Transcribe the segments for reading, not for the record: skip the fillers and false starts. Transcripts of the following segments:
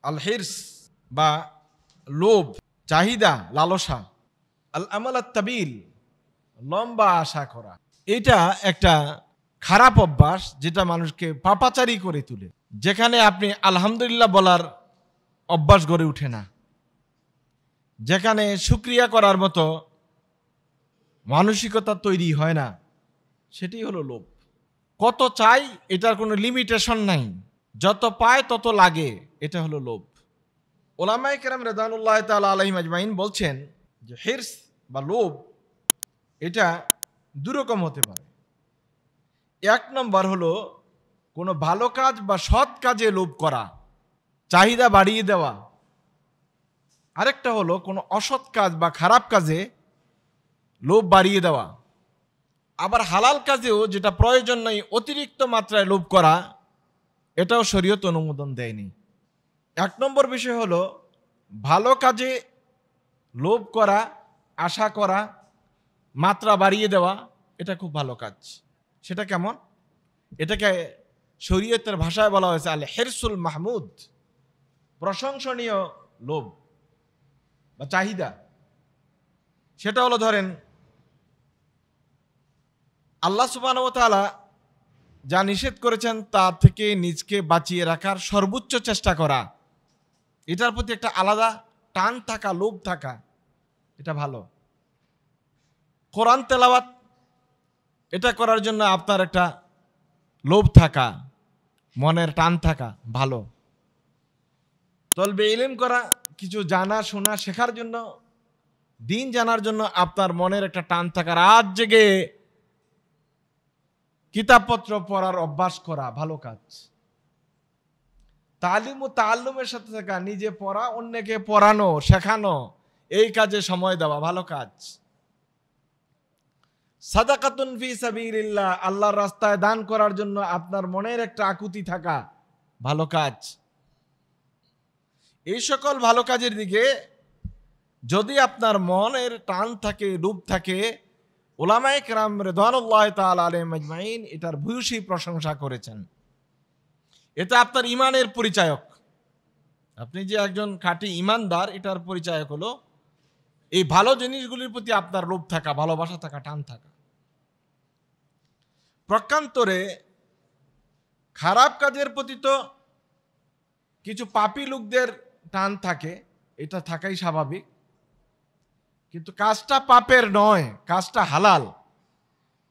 আল হিরস বা লোভ, চাহিদা, লালসা। আল আমাল আত-তাবিল, লম্বা আশা করা। এটা একটা খারাপ অভ্যাস যেটা মানুষকে পাপাচারী করে তোলে, যেখানে আপনি আলহামদুলিল্লাহ বলার অভ্যাস গড়ে ওঠে না, যেখানে শুকরিয়া করার মতো মানসিকতা তৈরি হয় না। সেটি হলো লোভ। কত চাই এটার কোনো লিমিটেশন নাই, যত পায় তত লাগে, এটা হলো লোভ। উলামায়ে কেরাম রিদওয়ানুল্লাহি তাআলা আলাইহিম আজমাইন বলছেন যে হিরস বা লোভ এটা দুরকম হতে পারে। এক নম্বর হলো কোনো ভালো কাজ বা সৎ কাজে লোভ করা, চাহিদা বাড়িয়ে দেওয়া। আরেকটা হলো কোনো অসৎ কাজ বা খারাপ কাজে লোভ বাড়িয়ে দেওয়া। আবার হালাল কাজেও যেটা প্রয়োজন নেই অতিরিক্ত মাত্রায় লোভ করা, এটাও শরীয়ত অনুমোদন দেয়নি। এক নম্বর বিষয় হলো ভালো কাজে লোভ করা, আশা করা, মাত্রা বাড়িয়ে দেওয়া, এটা খুব ভালো কাজ। সেটা কেমন? এটাকে শরীয়তের ভাষায় বলা হয়েছে আল হিরসুল মাহমুদ, প্রশংসনীয় লোভ বা চাহিদা। সেটা হলো ধরেন আল্লাহ সুবহানাহু ওয়া তাআলা যা নিষেধ করেছেন তা থেকে নিজকে বাঁচিয়ে রাখার সর্বোচ্চ চেষ্টা করা, এটার প্রতি একটা আলাদা টান থাকা, লোভ থাকা, এটা ভালো। কোরআন তেলাওয়াত, এটা করার জন্য আপনার একটা লোভ থাকা, মনের টান থাকা, ভালো। তলবে ইলম করা, কিছু জানা শোনা শেখার জন্য, দিন জানার জন্য আপনার মনের একটা টান থাকা, রাত জেগে কিতাবপত্র পড়ার অভ্যাস করা, ভালো কাজ। তালিম ও তাআল্লুমের সাথে থাকা, নিজে পড়া, অন্যকে পড়ানো, শেখানো, এই কাজে সময় দেওয়া, ভালো কাজ। সাদাকাতুন ফি সাবিলিল্লাহ, আল্লাহর রাস্তায় দান করার জন্য আপনার মনের একটা আকুতি থাকা, ভালো কাজ। এই সকল ভালো কাজের দিকে যদি আপনার মনের টান থাকে, রূপ থাকে, উলামায়ে কেরাম রিদওয়ানুল্লাহি তাআলা আলাইহিম আজমাইন এটার ভূয়সী প্রশংসা করেছেন। এটা আপনার ঈমানের পরিচায়ক। আপনি যে একজন খাঁটি ঈমানদার, এটার পরিচায়ক হলো এই ভালো জিনিসগুলির প্রতি আপনার লোভ থাকা, ভালোবাসা থাকা, টান থাকা। প্রকান্তরে খারাপ কাজের প্রতি তো কিছু পাপী লোকদের টান থাকে, এটা থাকাই স্বাভাবিক। কিন্তু কাজটা পাপের নয়, কাজটা হালাল।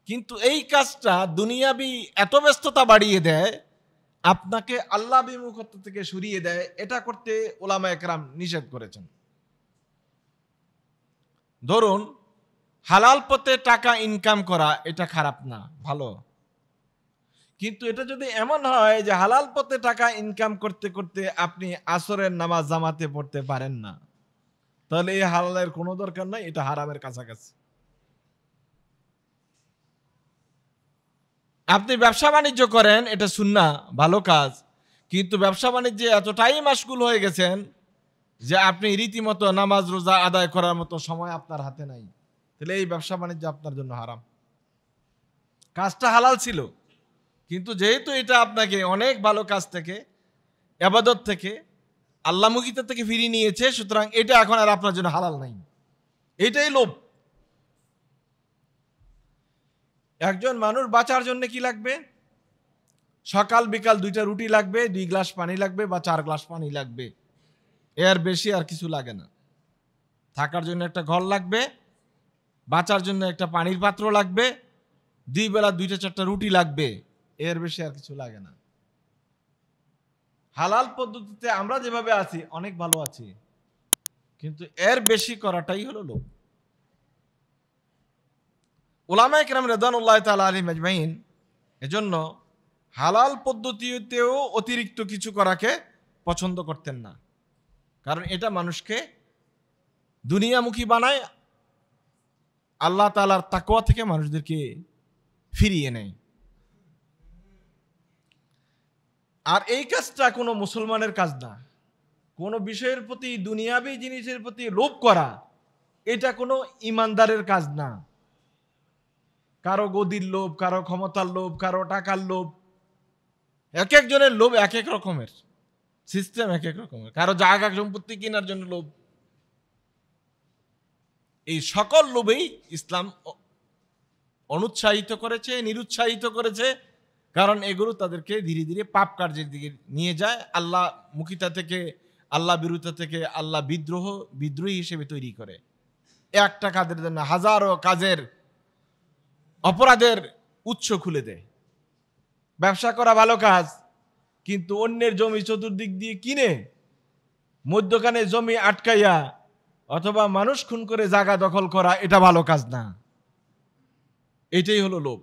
কিন্তু এই কাজটা দুনিয়াবি এত ব্যস্ততা বাড়িয়ে দেয়, আপনাকে আল্লাহ বিমুখতা থেকে সরিয়ে দেয়, এটা করতে উলামায়ে কেরাম নিষেধ করেছেন। ধরুন হালাল পথে টাকা ইনকাম করা, এটা খারাপ না, ভালো। কিন্তু এটা যদি এমন হয় যে হালাল পথে টাকা ইনকাম করতে করতে আপনি আসরের নামাজ জামাতে পড়তে পারেন না, তাহলে এই হালালের কোনো দরকার নাই, এটা হারামের কাছাকাছি। আপনি ব্যবসা বাণিজ্য করেন, এটা সুন্নাহ, ভালো কাজ। কিন্তু ব্যবসা বাণিজ্যে এতটাই মাশগুল হয়ে গেছেন যে আপনি রীতিমতো নামাজ রোজা আদায় করার মতো সময় আপনার হাতে নাই, তাহলে এই ব্যবসা বাণিজ্য আপনার জন্য হারাম। কাজটা হালাল ছিল, কিন্তু যেহেতু এটা আপনাকে অনেক ভালো কাজ থেকে, ইবাদত থেকে, আল্লাহমুখিতা থেকে ফিরিয়ে নিয়েছে, সুতরাং এটা এখন আর আপনার জন্য হালাল নাই। এটাই লোভ। একজন মানুষ বাঁচার জন্য কি লাগবে? সকাল বিকাল 2টা রুটি লাগবে, 2 গ্লাস পানি লাগবে বা 4 গ্লাস পানি লাগবে, এর বেশি আর কিছু লাগে না। থাকার জন্য একটা ঘর লাগবে, বাঁচার জন্য একটা পানির পাত্র লাগবে, 2 বেলা 2টা 4টা রুটি লাগবে, এর বেশি আর কিছু লাগে না। হালাল পদ্ধতিতে আমরা যেভাবে আছি অনেক ভালো আছি, কিন্তু এর বেশি করাটাই হলো লোভ। উলামায়ে কেরাম রিদওয়ানুল্লাহি তাআলা আলাইহিম আজমাইন এজন্য হালাল পদ্ধতিতেও অতিরিক্ত কিছু করাকে পছন্দ করতেন না, কারণ এটা মানুষকে দুনিয়ামুখী বানায়, আল্লাহ তাআলার তাকওয়া থেকে মানুষদেরকে ফিরিয়ে নেয়। আর এই কাজটা কোনো মুসলমানের কাজ না। কোনো বিষয়ের প্রতি, দুনিয়াবি জিনিসের প্রতি লোভ করা, এটা কোনো ঈমানদারের কাজ না। কারো গদির লোভ, কারো ক্ষমতার লোভ, কারো টাকার লোভ, এক একজনের লোভ এক এক রকমের। সিস্টেম এক এক রকমের। কারো জায়গা সম্পত্তি কেনার জন্য লোভ। এই সকল লোভেই ইসলাম অনুৎসাহিত করেছে, নিরুৎসাহিত করেছে, কারণ এগুলো তাদেরকে ধীরে ধীরে পাপ কার্যের দিকে নিয়ে যায়, আল্লাহ মুখিতা থেকে, আল্লাহ বিরুদ্ধ থেকে আল্লাহ বিদ্রোহী হিসেবে তৈরি করে। একটা কাজের জন্য হাজারো কাজের অপরাধের উৎস খুলে দেয়। ব্যবসা করা ভালো কাজ, কিন্তু অন্যের জমি চতুর্দিক দিয়ে কিনে মধ্যখানে জমি আটকাইয়া অথবা মানুষ খুন করে জায়গা দখল করা, এটা ভালো কাজ না। এটাই হলো লোভ।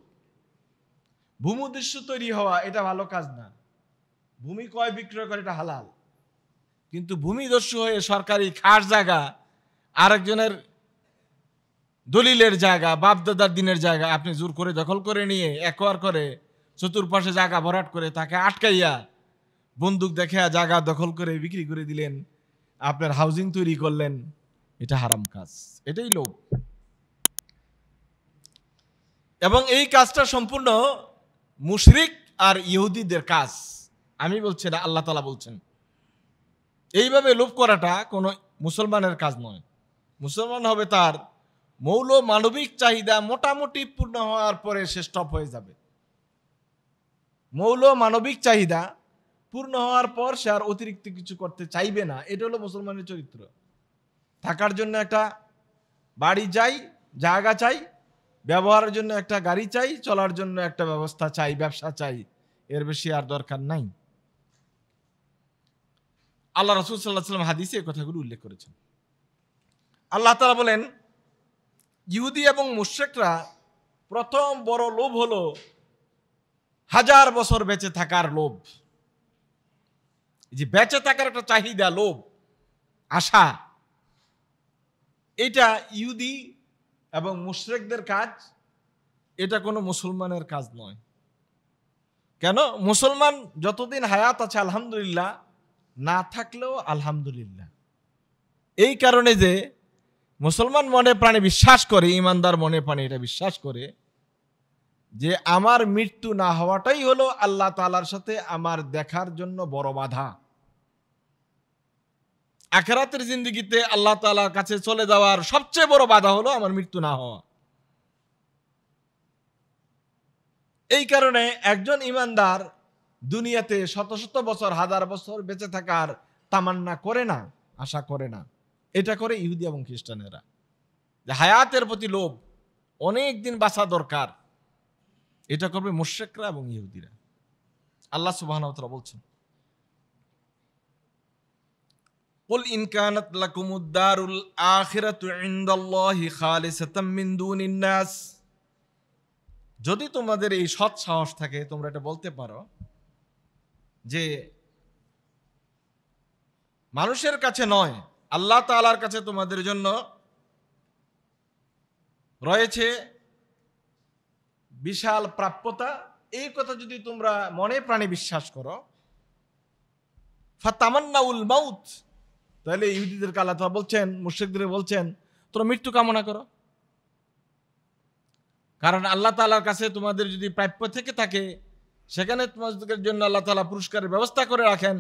ভূমিদস্যু তৈরি হওয়া, এটা ভালো কাজ না। ভূমি ক্রয় বিক্রয় করে, এটা হালাল। কিন্তু ভূমিদস্যু হয়ে সরকারি খাস জায়গা, আরেকজনের দলিলের জায়গা, বাপদাদার দিনের জায়গা আপনি জোর করে দখল করে নিয়ে একোয়ার করে চতুর্পাশে জায়গা ভরাট করে তাকে আটকাইয়া বন্দুক দেখে জায়গা দখল করে বিক্রি করে দিলেন, আপনার হাউজিং তৈরি করলেন, এটা হারাম কাজ। এটাই লোভ। এবং এই কাজটা সম্পূর্ণ মুশরিক আর ইহুদিদের কাজ। আমি বলছি না, আল্লাহ তাআলা বলছেন। এইভাবে লোভ করাটা কোনো মুসলমানের কাজ নয়। মুসলমান হবে তার মৌল মানবিক চাহিদা মোটামুটি পূর্ণ হওয়ার পরে সে স্টপ হয়ে যাবে। মৌল মানবিক চাহিদা পূর্ণ হওয়ার পর সে আর অতিরিক্ত কিছু করতে চাইবে না। এটা হলো মুসলমানের চরিত্র। থাকার জন্য একটা বাড়ি চাই, জায়গা চাই, ব্যবহারের জন্য একটা গাড়ি চাই, চলার জন্য একটা ব্যবস্থা চাই, ব্যবসা চাই, এর বেশি আর দরকার নাই। আল্লাহ রাসূল সাল্লাল্লাহু আলাইহি ওয়াসাল্লাম হাদিসে এই কথাগুলো উল্লেখ করেছেন। আল্লাহ তাআলা বলেন, ইহুদি এবং মুশরিকরা প্রথম বড় লোভ হলো 1000 বছর বেঁচে থাকার লোভ। যে বেঁচে থাকার একটা চাহিদা, লোভ, আশা, এটা ইহুদি এবং মুশরিকদের কাজ। এটা কোনো মুসলমানের কাজ নয়। কেন? মুসলমান যতদিন হায়াত আছে আলহামদুলিল্লাহ, না থাকলেও আলহামদুলিল্লাহ। এই কারণে যে মুসলমান মনে প্রাণে বিশ্বাস করে, ইমানদার মনে প্রাণে এটা বিশ্বাস করে যে আমার মৃত্যু না হওয়াটাই হলো আল্লাহ তাআলার সাথে আমার দেখার জন্য বড় বাধা। আখিরাতের জিন্দেগিতে আল্লাহ তাআলার কাছে চলে যাওয়ার সবচেয়ে বড় বাধা হলো আমার মৃত্যু না হওয়া। এই কারণে একজন ইমানদার দুনিয়াতে শত শত বছর, 1000 বছর বেঁচে থাকার তামান্না করে না, আশা করে না। এটা করে ইহুদি এবং খ্রিস্টানেরা। যে হায়াতের প্রতি লোভ, অনেক দিন বাঁচা দরকার, এটা করবে মুশরিকরা এবং ইহুদিরা। আল্লাহ সুবহানাহু ওয়া তাআলা বলছেন, কুল ইন কানাত লাকুমুদ দারুল আখিরাতু ইনদাল্লাহি খালিসাতাম মিন দুনিন নাস। যদি তোমাদের এই সৎ সাহস থাকে, তোমরা এটা বলতে পারো যে মানুষের কাছে নয়, আল্লাহ তাআলার কাছে তোমাদের জন্য রয়েছে বিশাল প্রাপ্যতা। এই কথা যদি তোমরা মনে প্রাণে বিশ্বাস করো, ফাতামান্নাউল মাউত, তাহলে ইহুদিদেরকে আল্লাহ তাআলা বলছেন, মুশরিকদের বলছেন, তোমরা মৃত্যু কামনা করো। কারণ আল্লাহ তাআলার কাছে তোমাদের যদি প্রাপ্য থেকে থাকে, সেখানে তোমাদের জন্য আল্লাহ তাআলা পুরস্কারের ব্যবস্থা করে রাখেন।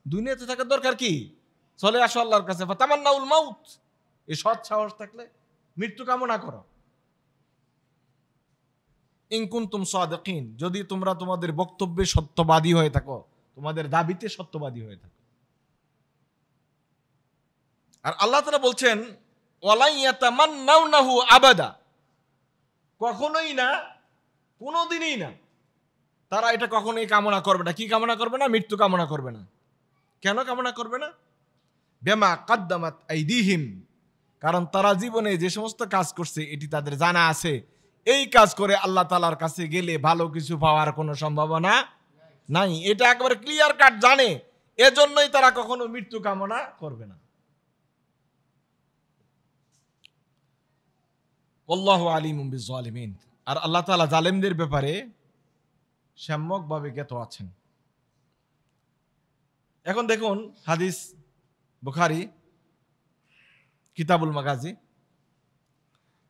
দুনিয়াতে থাকার দরকার কি? চলে আসো আল্লাহর কাছে, ফাতামান্নাউল মাউত। এই সৎ সাহস থাকলে মৃত্যু কামনা করো। ইন কুনতুম সাদিকিন, যদি তোমরা তোমাদের বক্তব্যে সত্যবাদী হয়ে থাকো, তোমাদের দাবিতে সত্যবাদী হয়ে থাকো। আর আল্লাহ তাআলা বলছেন, ওয়ালা ইয়াতামান্নাউনাহু আবাদা, কখনোই না, কোনোদিনই না, তারা এটা কখনোই কামনা করবে না। কি কামনা করবে না? মৃত্যু কামনা করবে না। কেন কামনা করবে না? বিমা কাদ্দামাত আইদিহিম, কারণ তারা জীবনে যে সমস্ত কাজ করছে এটি তাদের জানা আছে। এই কাজ করে আল্লাহ তাআলার কাছে গেলে ভালো কিছু পাওয়ার কোনো সম্ভাবনা নাই, এটা একেবারে ক্লিয়ার কাট জানে। এজন্যই তারা কখনো মৃত্যু কামনা করবে না। আল্লাহু আলিমুম বিজ্জালিমিন, আর আল্লাহ তাআলা জালেমদের ব্যাপারে সম্যকভাবে জ্ঞাত আছেন। এখন দেখুন হাদিস, বুখারী কিতাবুল মাগাজি,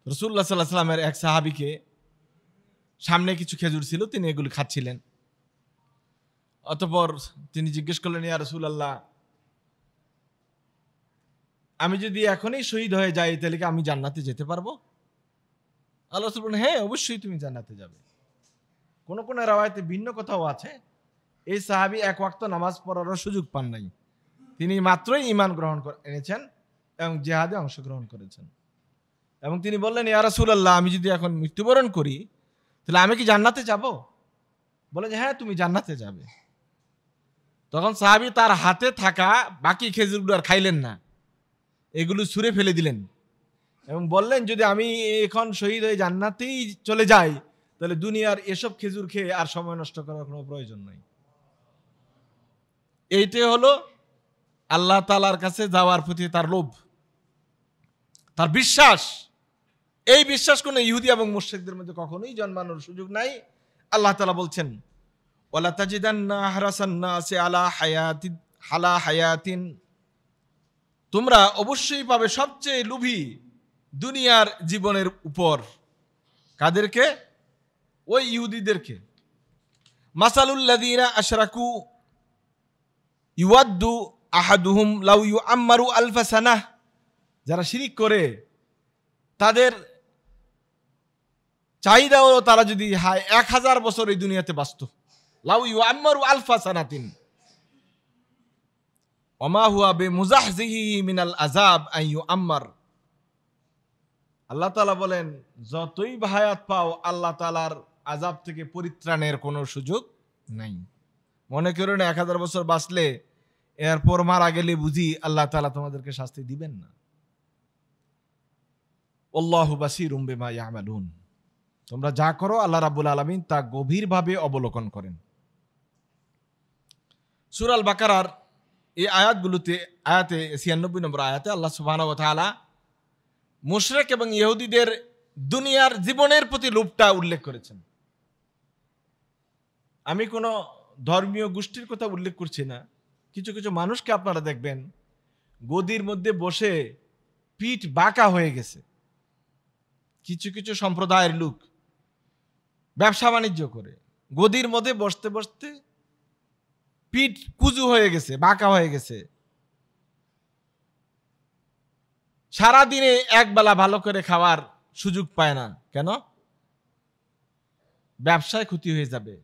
রাসূলুল্লাহ সাল্লাল্লাহু আলাইহি ওয়াসাল্লামের এক সাহাবীকে সামনে কিছু খেজুর ছিল, তিনি এগুলো খাচ্ছিলেন। অতঃপর তিনি জিজ্ঞেস করলেন, ইয়া রাসূলুল্লাহ, আমি যদি এখনই শহীদ হয়ে যাই তাহলে কি আমি জান্নাতে যেতে পারবো? আল্লাহ রাসূল বলেন, হ্যাঁ, অবশ্যই তুমি জান্নাতে যাবে। কোন কোন রাওয়ায়াতে ভিন্ন কথাও আছে, এই সাহাবী এক ওয়াক্ত নামাজ পড়ারও সুযোগ পান নাই, তিনি মাত্রই ঈমান গ্রহণ এনেছেন এবং জিহাদে অংশগ্রহণ করেছেন। এবং তিনি বললেন, ইয়া রাসূলুল্লাহ, আমি যদি এখন মৃত্যুবরণ করি তাহলে আমি কি জান্নাতে যাব? বলে যে হ্যাঁ, তুমি জান্নাতে যাবে। তখন সাহাবী তার হাতে থাকা বাকি খেজুরগুলো আর খাইলেন না, এগুলো ছুঁড়ে ফেলে দিলেন এবং বললেন, যদি আমি এখন শহীদ হয়ে জান্নাতেই চলে যাই তাহলে দুনিয়ার এসব খেজুর খেয়ে আর সময় নষ্ট করার কোনো প্রয়োজন নেই। এইটাই হলো আল্লাহ তাআলার কাছে যাওয়ার প্রতি তার লোভ, তার বিশ্বাস। এই বিশ্বাস কোনো ইহুদি এবং মুশরিকদের মধ্যে কখনোই জন্মানোর সুযোগ নাই। আল্লাহ তাআলা বলছেন, ওয়ালা তাজিদান্না আহরাসান নাসি আলা হায়াতিন, তোমরা অবশ্যই পাবে সবচেয়ে লোভী দুনিয়ার জীবনের উপর। কাদেরকে? ওই ইহুদিদেরকে। মাসালুল লাযীনা আশরাকু ইউয়াদ্দু আহাদুহুম লাউ ইউআম্মারু আলফা সানাহ, যারা শিরিক করে তাদের চাহিদা হলো তারা যদি 1000 বছর এই দুনিয়াতে বাঁচত। লাউ ইউআম্মারু আলফা সানাতিন ওমা হুয়া বিমুজাহজিহি মিনাল আযাব আন ইউআম্মার। আল্লাহ তাআলা বলেন, যতই হায়াত পাও আল্লাহ তাআলার আযাব থেকে পরিত্রাণের কোনো সুযোগ নাই। মনে করুন 1000 বছর বাঁচলে এরপর মারা গেলে বুঝি আল্লাহ তাআলা তোমাদেরকে শাস্তি দিবেন না। আল্লাহু বাসীরুম বিমা ইয়ামালুন, তোমরা যা করো আল্লাহ রাব্বুল আলামিন তা গভীরভাবে অবলোকন করেন। সূরা আল বাকারার এই আয়াতগুলোতে, আয়াতে 96 নম্বর আয়াতে আল্লাহ সুবহানাহু ওয়া তাআলা মুশরিক এবং ইহুদিদের দুনিয়ার জীবনের প্রতি লোভটা উল্লেখ করেছেন। আমি কোনো ধর্মীয় গোষ্ঠীর কথা উল্লেখ করছি না, কিছু কিছু মানুষকে আপনারা দেখবেন গদির মধ্যে বসে পিঠ বাঁকা হয়ে গেছে। কিছু কিছু সম্প্রদায়ের লোক ব্যবসা বাণিজ্য করে গদির মধ্যে বসতে বসতে পিঠ কুজু হয়ে গেছে, বাঁকা হয়ে গেছে। সারাদিনে একবেলা ভালো করে খাওয়ার সুযোগ পায় না। কেন? ব্যবসায় ক্ষতি হয়ে যাবে।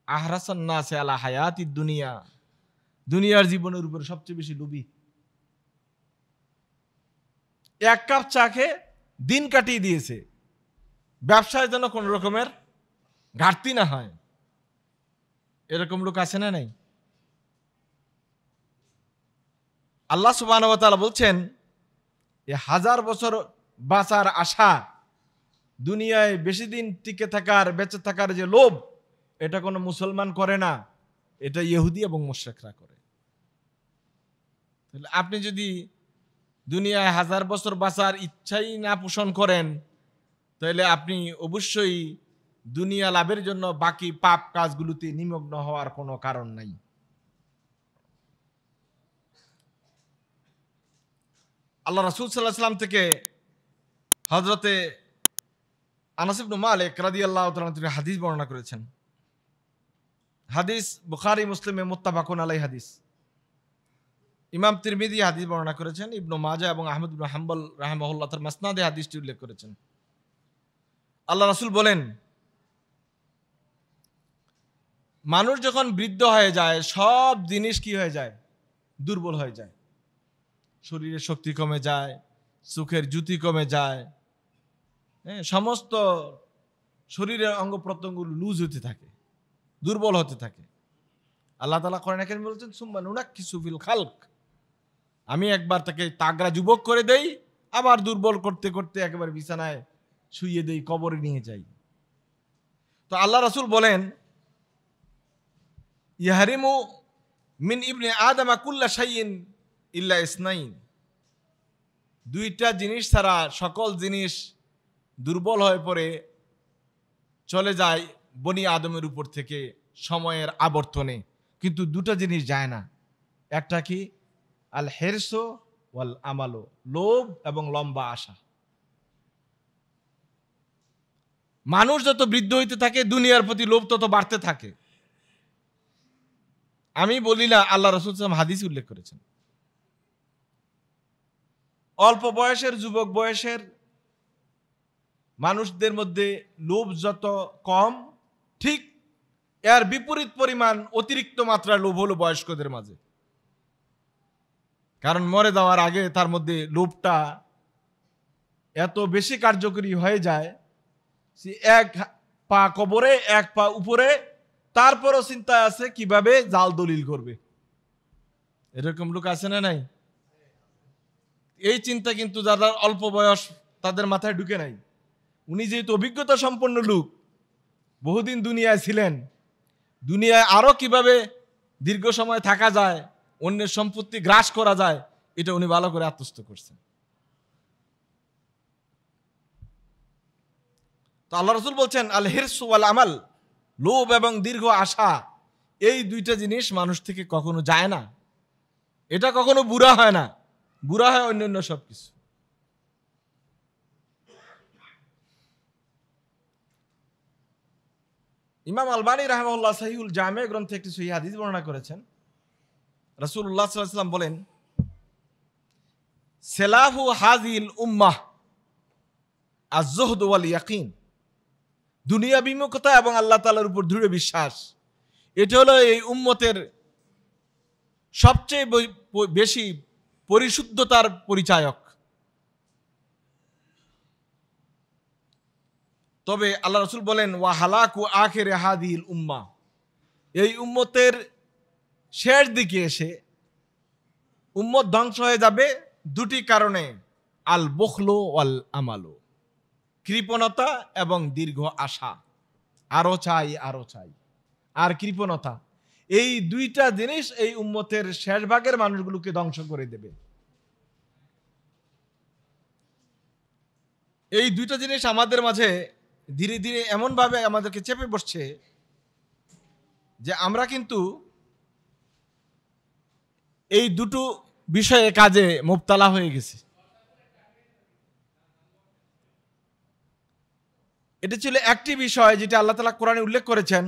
আহরাসান নাসি আলা হায়াতিদ দুনিয়া, দুনিয়ার জীবনের উপর সবচেয়ে বেশি লোভী। এক কাপ চা খেয়ে দিন কাটিয়ে দিয়েছে, ব্যবসায় যেন কোন রকমের ঘাটতি না হয়। এরকম লোক আছে না নাই? আল্লাহ সুবহানাহু ওয়া তাআলা বলছেন, এই 1000 বছর বাঁচার আশা, দুনিয়ায় বেশি দিন টিকে থাকার, বেঁচে থাকার যে লোভ, এটা কোনো মুসলমান করে না, এটা ইহুদি এবং মুশরিকরা করে। তাহলে আপনি যদি দুনিয়ায় 1000 বছর বাঁচার ইচ্ছাই না পোষণ করেন, তাহলে আপনি অবশ্যই দুনিয়া লাভের জন্য বাকি পাপ কাজগুলোতে নিমগ্ন হওয়ার কোনো কারণ নাই। আল্লাহ রাসূল সাল্লাল্লাহু আলাইহি ওয়াসাল্লাম থেকে হযরতে আনাস ইবনে মালিক রাদিয়াল্লাহু তাআলা তিনি হাদিস বর্ণনা করেছেন। হাদিস বুখারী মুসলিমে মুত্তাফাকুন আলাইহি হাদিস। ইমাম তিরমিজি হাদিস বর্ণনা করেছেন, ইবনে মাজাহ এবং আহমদ ইবনে হাম্বল রাহিমাহুল্লাহ তার মাসনাদে হাদিসটি উল্লেখ করেছেন। আল্লাহ রাসূল বলেন, মানুষ যখন বৃদ্ধ হয়ে যায় সব জিনিস কি হয়ে যায়? দুর্বল হয়ে যায়। শরীরের শক্তি কমে যায়, চোখের জ্যোতি কমে যায়, সমস্ত শরীরের অঙ্গ প্রত্যঙ্গগুলো লুজ হতে থাকে, দুর্বল হতে থাকে। আল্লাহ তাআলা কোরআনে কারীমে বলেছেন, সুম্মা নুনাক্কিসু ফিল খালক, আমি একবার তাকে তাগড়া যুবক করে দেই, আবার দুর্বল করতে করতে একেবারে বিছানায় শুইয়ে দেই, কবরে নিয়ে যাই। তো আল্লাহ রাসূল বলেন, ইয়াহরিমু মিন ইবনে আদম কুল্লা শাইইন ইল্লা ইসনাইন, দুইটা জিনিস ছাড়া সকল জিনিস দুর্বল হয়ে পড়ে চলে যায় বনি আদমের উপর থেকে সময়ের আবর্তনে, কিন্তু দুটো জিনিস যায় না। একটা কি? আল হিরসু ওয়াল আমালু, লোভ এবং লম্বা আশা। মানুষ যত বৃদ্ধ হইতে থাকে দুনিয়ার প্রতি লোভ তত বাড়তে থাকে। আমি বলি না, আল্লাহ রাসূল সাল্লাল্লাহু আলাইহি ওয়াসাল্লাম হাদিস উল্লেখ করেছেন। অল্প বয়সের, যুবক বয়সের মানুষদের মধ্যে লোভ যত কম, ঠিক এর বিপরীত পরিমাণ অতিরিক্ত মাত্রায় লোভ হলো বয়স্কদের মাঝে। কারণ মরে যাওয়ার আগে তার মধ্যে লোভটা এত বেশি কার্যকরী হয়ে যায়, সে এক পা কবরে এক পা উপরে, তারপরও চিন্তায় আছে কিভাবে জাল দলিল করবে। এরকম লোক আছে না নাই? এই চিন্তা কিন্তু যারা অল্প বয়স তাদের মাথায় ঢুকে নাই। উনি যেহেতু অভিজ্ঞতা সম্পন্ন লোক, বহুদিন দুনিয়ায় ছিলেন, দুনিয়ায় আরো কিভাবে দীর্ঘ সময় থাকা যায়, অন্যের সম্পত্তি গ্রাস করা যায়, এটা উনি ভালো করে আত্মস্থ করছেন। তো আল্লাহ রাসূল বলছেন, আল হিরসু ওয়াল আমাল, লোভ এবং দীর্ঘ আশা, এই দুইটা জিনিস মানুষ থেকে কখনো যায় না। এটা কখনো বুরা হয় না, বুরা হয় অন্যান্য সবকিছু। ইমাম আলবানী রাহিমাহুল্লাহ সহিহুল জামে গ্রন্থে একটি সহিহ হাদিস বর্ণনা করেছেন। রাসূলুল্লাহ সাল্লাল্লাহু আলাইহি ওয়াসাল্লাম বলেন, সেলাহু হাযিল উম্মাহ আয-যুহদ ওয়াল ইয়াকিন, দুনিয়া বিমুখতা এবং আল্লাহ তাআলার উপর দৃঢ় বিশ্বাস, এটা হলো এই উম্মতের সবচেয়ে বেশি পরিশুদ্ধতার পরিচায়ক। তবে আল্লাহ রাসূল বলেন, ওয়া হালাকু আখিরি হাদিহিল উম্মাহ, এই উম্মতের শেষ দিকে এসে উম্মত ধ্বংস হয়ে যাবে দুটি কারণে, আল বুখলু ওয়াল আমালু, কৃপণতা এবং দীর্ঘ আশা, আরো চাই আরো চাই, আর কৃপণতা, এই দুইটা জিনিস এই উম্মতের শেষ ভাগের মানুষগুলোকে ধ্বংস করে দেবে। এই দুইটা জিনিস আমাদের মাঝে ধীরে ধীরে এমনভাবে আমাদেরকে চেপে বসছে যে আমরা কিন্তু এই দুটো বিষয়ে কাজে মুবতালা হয়ে গেছি। এটা ছিল একটি বিষয় যেটা আল্লাহ তাআলা কোরআনে উল্লেখ করেছেন,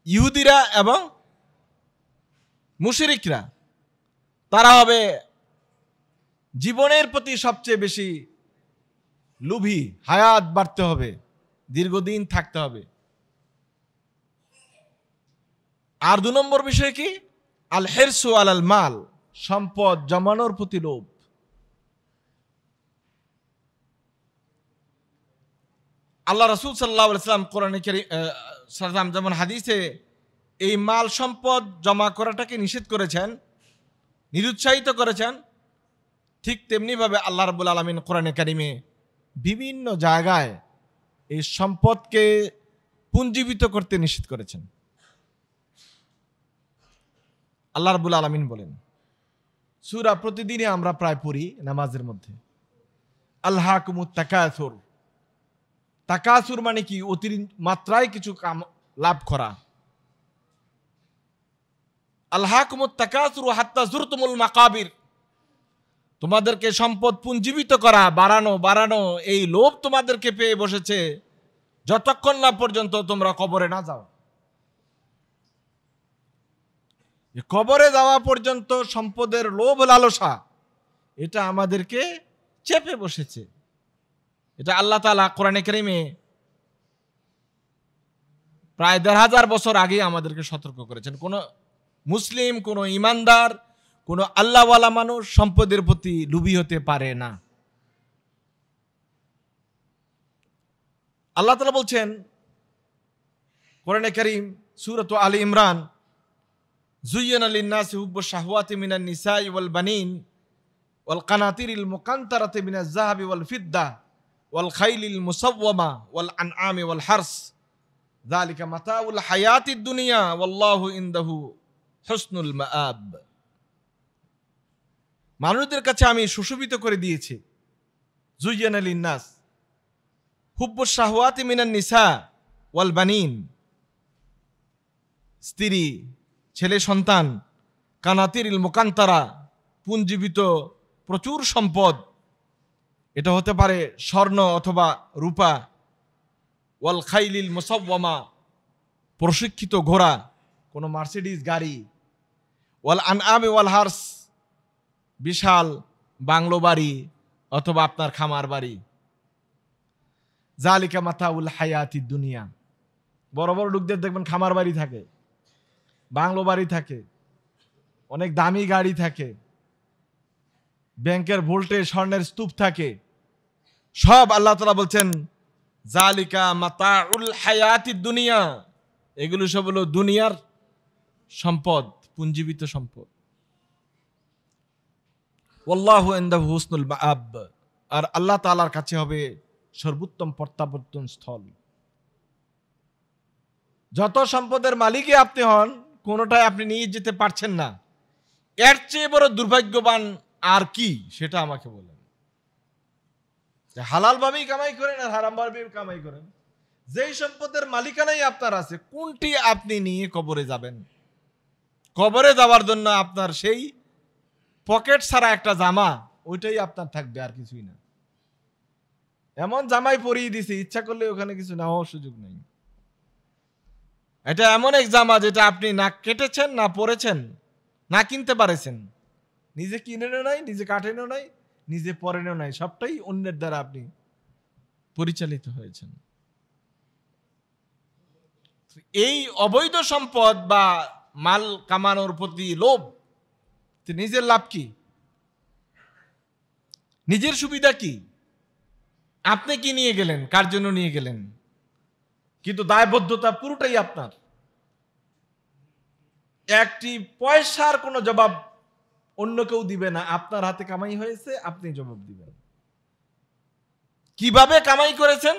ইহুদিরা এবং মুশরিকরা তারা হবে জীবনের প্রতি সবচেয়ে বেশি লোভী, হায়াত বাড়তে হবে, দীর্ঘদিন থাকতে হবে। আর 2 নম্বর বিষয় কি? আল হিরসু আলাল মাল, সম্পদ জমানোর প্রতি লোভ। আল্লাহ রাসূল সাল্লাল্লাহু আলাইহি ওয়াসাল্লাম কোরআনে কারীম যেমন হাদিসে এই মাল সম্পদ জমা করাটাকে নিষেধ করেছেন, নিরুৎসাহিত করেছেন, ঠিক তেমনিভাবে আল্লাহ রাব্বুল আলামিন কোরআনে কারীমে বিভিন্ন জায়গায় এই সম্পদকে পুঞ্জীবিত করতে নিষেধ করেছেন। আল্লাহ রাব্বুল আলামিন বলেন, সূরা প্রতিদিনই আমরা প্রায় পড়ি নামাজের মধ্যে, আলহাকুমুত তাকাসুর। তাকাসুর মানে কি? অতিরিক্ত মাত্রায় কিছু কাম লাভ করা। আলহাকুমুত তাকাসুর হাত্তা যুরতুমুল মাকাবির, তোমাদেরকে সম্পদ পুঞ্জীবিত করা, বাড়ানো বাড়ানো, এই লোভ তোমাদেরকে পেয়ে বসেছে যতক্ষণ না পর্যন্ত তোমরা কবরে না যাও। কবরে যাওয়া পর্যন্ত সম্পদের লোভ লালসা এটা আমাদেরকে চেপে বসেছে। এটা আল্লাহ তাআলা কোরআনে কারীমে প্রায় ১৫০০ বছর আগে আমাদেরকে সতর্ক করেছেন। কোন মুসলিম, কোন ইমানদার, কোন আল্লাহওয়ালা মানুষ সম্পদের প্রতি লোভী হতে পারে না। আল্লাহ তাআলা বলছেন কোরআনে কারীম সূরাত আলী ইমরান, যুয়্যিনা লিন-নাসি হুব্বুশ শাহওয়াতি মিনান নিসাই ওয়াল বানিন ওয়াল কানাতিরিল মুকান্তারাতি মিনাজ যাহাবি ওয়াল ফিদ্দা ওয়াল খাইলিল মুসাওওয়ামা ওয়াল আনআমি ওয়াল হারস যালিকা মাতাউল হায়াতিদ দুনিয়া ওয়াল্লাহু ইনদাহু হুসনুল মাআব। মানুষদের কাছে আমি সুশোভিত করে দিয়েছি, যুয়্যিনা লিন-নাস হুব্বুশ শাহওয়াতি মিনান নিসা ওয়াল বানিন, স্ত্রী, ছেলে সন্তান, কানাতিরিল মুকান্তারা, পুঞ্জীবিত প্রচুর সম্পদ, এটা হতে পারে স্বর্ণ অথবা রূপা, ওয়াল খাইলিল মুসাওয়ামা, প্রশিক্ষিত ঘোড়া, কোনো মার্সিডিজ গাড়ি, ওয়াল আনআমি ওয়াল হার্স, বিশাল বাংলো বাড়ি অথবা আপনার খামার বাড়ি। জালিকা মাতাউল হায়াতিদ দুনিয়া। বড় বড় লোকদের দেখবেন খামার বাড়ি থাকে, বাংলো বাড়ি থাকে, অনেক দামি গাড়ি থাকে, ব্যাংকের ভোল্টে স্বর্ণের স্তূপ থাকে। সব আল্লাহ তাআলা বলছেন জালিকা মাতাউল হায়াতিদ দুনিয়া, এগুলো সব হলো দুনিয়ার সম্পদ, পুঞ্জীবিত সম্পদ। ওয়াল্লাহু ইনদাহু হুসনুল মাআব, আর আল্লাহ তাআলার কাছে হবে সর্বোত্তম প্রত্যাবর্তন স্থল। যত সম্পদের মালিকই আপনি হন, কোনোটাই আপনি নিয়ে যেতে পারছেন না। এর চেয়ে বড় দুর্ভাগ্যবান আর কি, সেটা আমাকে বলেন। হালাল ভাবেই কামাই করেন আর হারাম ভাবেই কামাই করেন, যেই সম্পদের মালিকানাই আপনার আছে, কোনটি আপনি নিয়ে কবরে যাবেন? কবরে যাওয়ার জন্য আপনার সেই পকেট ছাড়া একটা জামা, ওইটাই আপনার থাকবে, আর কিছুই না। এমন জামাই পরিয়ে দিছে, ইচ্ছা করলে ওখানে কিছু নেওয়ার সুযোগ নেই। এটা এমন এক জামা যেটা আপনি না কেটেছেন, না পরেছেন, না কিনতে পারেছেন, নিজে কিনেও নাই, নিজে কাটেনও নাই, নিজে পরেনও নাই, সবটাই অন্যের দ্বারা আপনি পরিচালিত হয়েছেন। এই অবৈধ সম্পদ বা মাল কামানোর প্রতি লোভ, নিজের লাভ কি, নিজের সুবিধা কি, আপনি কি নিয়ে গেলেন, কার জন্য নিয়ে গেলেন? কিন্তু দায়বদ্ধতা পুরোটাই আপনার। একটি পয়সার কোনো জবাব অন্য কেউ দিবে না। আপনার হাতে কামাই হয়েছে, আপনি জবাব দিবেন। কিভাবে কামাই করেছেন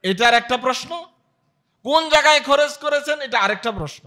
এটার একটা প্রশ্ন, কোন জায়গায় খরচ করেছেন এটা আরেকটা প্রশ্ন।